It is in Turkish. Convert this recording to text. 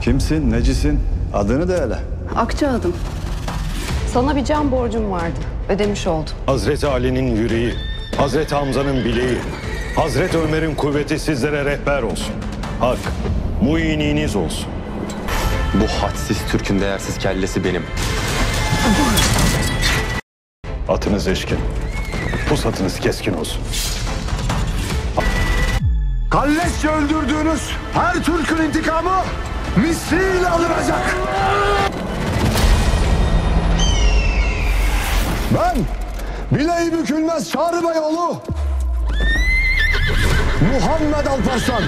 Kimsin, necisin? Adını da hele. Akça adım. Sana bir can borcum vardı. Ödemiş oldum. Hazreti Ali'nin yüreği, Hazreti Hamza'nın bileği, Hazreti Ömer'in kuvveti sizlere rehber olsun. Hak, muininiz olsun. Bu hadsiz Türk'ün değersiz kellesi benim. Atınız eşkin, pusatınız keskin olsun. Kalleşçe öldürdüğünüz her Türk'ün intikamı misliyle alınacak. Ben bileği bükülmez Çağrı Beyoğlu Muhammed Alparslan.